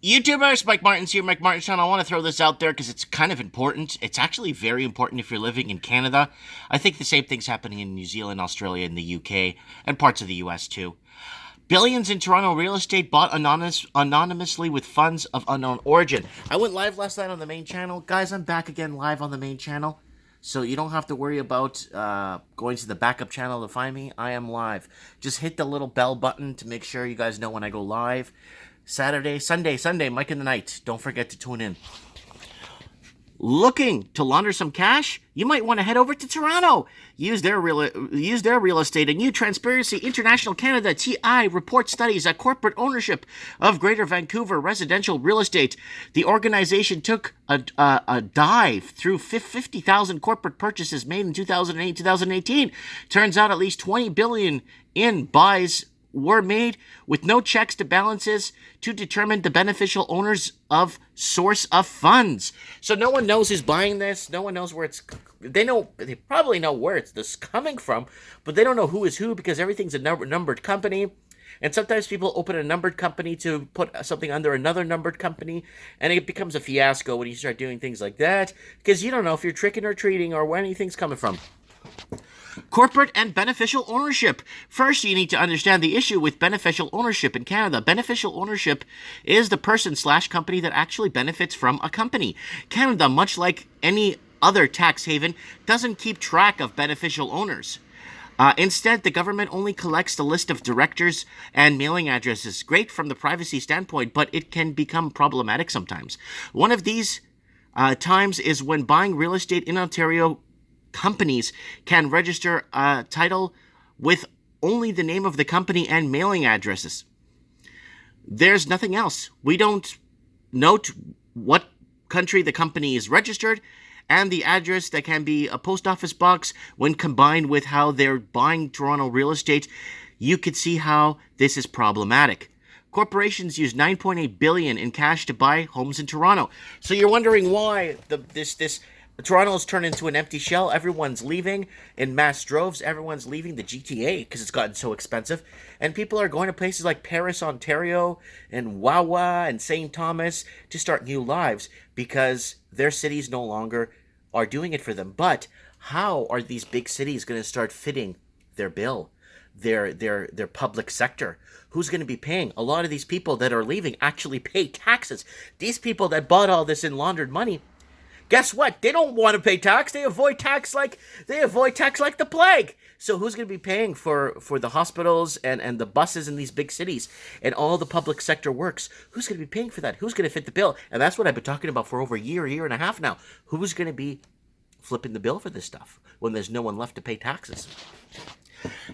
YouTubers, Mike Martin's here, Mike Martin's channel. I want to throw this out there because it's kind of important. It's actually very important if you're living in Canada. I think the same thing's happening in New Zealand, Australia, and the UK, and parts of the US too. Billions in Toronto real estate bought anonymously with funds of unknown origin. I went live last night on the main channel. Guys, I'm back again live on the main channel. So you don't have to worry about going to the backup channel to find me. I am live. Just hit the little bell button to make sure you guys know when I go live. Saturday, Sunday, Mike in the Night. Don't forget to tune in. Looking to launder some cash? You might want to head over to Toronto. Use their real estate. A new Transparency International Canada (TI) report studies a corporate ownership of Greater Vancouver residential real estate. The organization took a dive through 50,000 corporate purchases made in 2008-2018. Turns out at least $20 billion in buys were made with no checks to balances to determine the beneficial owners of source of funds. So no one knows who's buying this. No one knows where it's. They probably know where it's this coming from, but they don't know who is who because everything's a numbered company. And sometimes people open a numbered company to put something under another numbered company, and it becomes a fiasco when you start doing things like that because you don't know if you're tricking or treating or where anything's coming from. Corporate and beneficial ownership. First, you need to understand the issue with beneficial ownership in Canada. Beneficial ownership is the person/company that actually benefits from a company. Canada, much like any other tax haven, doesn't keep track of beneficial owners. Instead, the government only collects the list of directors and mailing addresses. Great from the privacy standpoint, but it can become problematic sometimes. One of these times is when buying real estate in Ontario. Companies can register a title with only the name of the company and mailing addresses. There's nothing else. We don't note what country the company is registered, and the address that can be a post office box. When combined with how they're buying Toronto real estate, you could see how this is problematic. Corporations use $9.8 billion in cash to buy homes in Toronto. So you're wondering why Toronto's turned into an empty shell. Everyone's leaving in mass droves. Everyone's leaving the GTA because it's gotten so expensive. And people are going to places like Paris, Ontario, and Wawa and St. Thomas to start new lives because their cities no longer are doing it for them. But how are these big cities going to start fitting their bill, their public sector? Who's going to be paying? A lot of these people that are leaving actually pay taxes. These people that bought all this in laundered money, guess what? They don't want to pay tax. They avoid tax like the plague. So who's going to be paying for the hospitals and the buses in these big cities and all the public sector works? Who's going to be paying for that? Who's going to fit the bill? And that's what I've been talking about for over a year and a half now. Who's going to be flipping the bill for this stuff when there's no one left to pay taxes?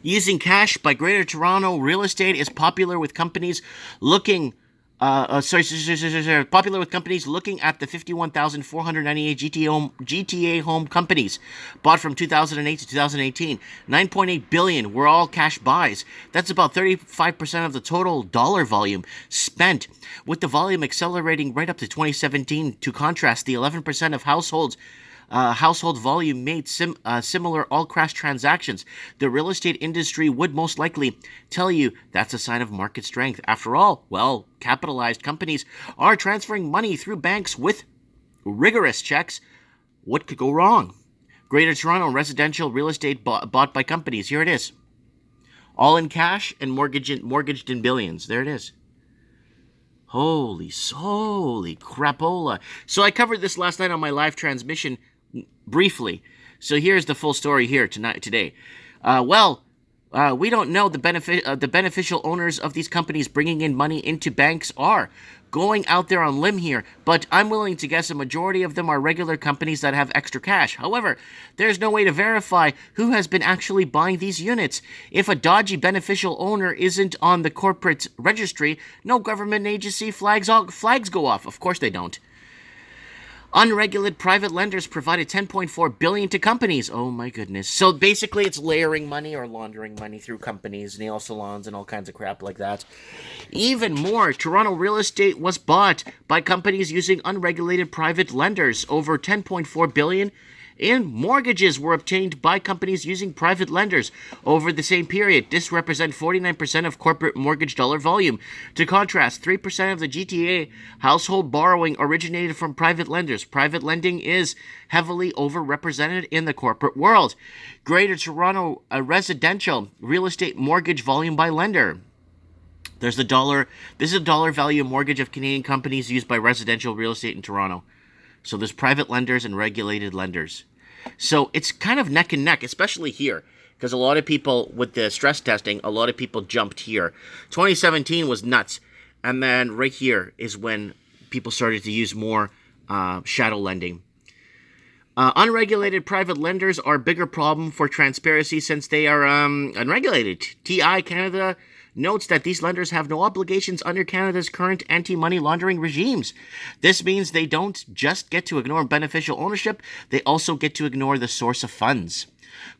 Using cash by Greater Toronto real estate is popular with companies looking popular with companies looking at the 51,498 GTA home companies bought from 2008 to 2018. 9.8 billion were all cash buys. That's about 35% of the total dollar volume spent, with the volume accelerating right up to 2017. To contrast, the 11% of household volume made similar all-cash transactions. The real estate industry would most likely tell you that's a sign of market strength. After all, capitalized companies are transferring money through banks with rigorous checks. What could go wrong? Greater Toronto residential real estate bought by companies. Here it is. All in cash and mortgaged in billions. There it is. Holy crapola. So I covered this last night on my live transmission briefly. So here's the full story here today. We don't know the beneficial owners of these companies bringing in money into banks are. Going out there on limb here, but I'm willing to guess a majority of them are regular companies that have extra cash. However, there's no way to verify who has been actually buying these units. If a dodgy beneficial owner isn't on the corporate registry, no government agency flags go off. Of course they don't. Unregulated private lenders provided $10.4 billion to companies. Oh my goodness. So basically it's layering money or laundering money through companies, nail salons, and all kinds of crap like that. Even more, Toronto real estate was bought by companies using unregulated private lenders. Over $10.4 billion in mortgages were obtained by companies using private lenders over the same period. This represents 49% of corporate mortgage dollar volume. To contrast, 3% of the GTA household borrowing originated from private lenders. Private lending is heavily overrepresented in the corporate world. Greater Toronto residential real estate mortgage volume by lender. There's the dollar. This is a dollar value mortgage of Canadian companies used by residential real estate in Toronto. So there's private lenders and regulated lenders. So it's kind of neck and neck, especially here, because a lot of people with the stress testing, a lot of people jumped here. 2017 was nuts, and then right here is when people started to use more shadow lending. Unregulated private lenders are a bigger problem for transparency since they are unregulated. TI Canada notes that these lenders have no obligations under Canada's current anti-money laundering regimes. This means they don't just get to ignore beneficial ownership, they also get to ignore the source of funds.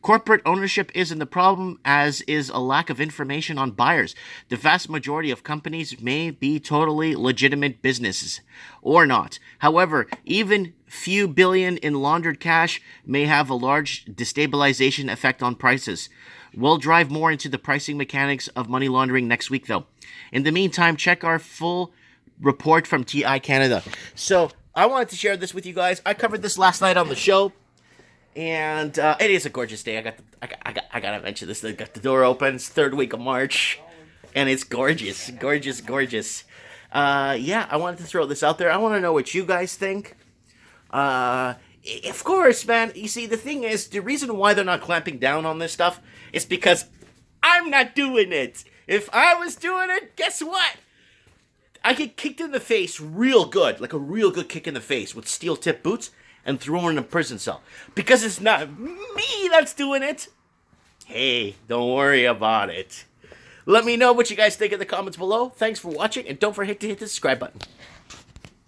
Corporate ownership isn't the problem, as is a lack of information on buyers. The vast majority of companies may be totally legitimate businesses, or not. However, even few billion in laundered cash may have a large destabilization effect on prices. We'll drive more into the pricing mechanics of money laundering next week, though. In the meantime, check our full report from TI Canada. So, I wanted to share this with you guys. I covered this last night on the show, and it is a gorgeous day. I gotta mention this. I got the door open. It's third week of March, and it's gorgeous, gorgeous. Yeah, I wanted to throw this out there. I want to know what you guys think. Of course, man. You see, the thing is, the reason why they're not clamping down on this stuff is because I'm not doing it. If I was doing it, guess what? I get kicked in the face real good, like a real good kick in the face with steel-tip boots and thrown in a prison cell. Because it's not me that's doing it. Hey, don't worry about it. Let me know what you guys think in the comments below. Thanks for watching, and don't forget to hit the subscribe button.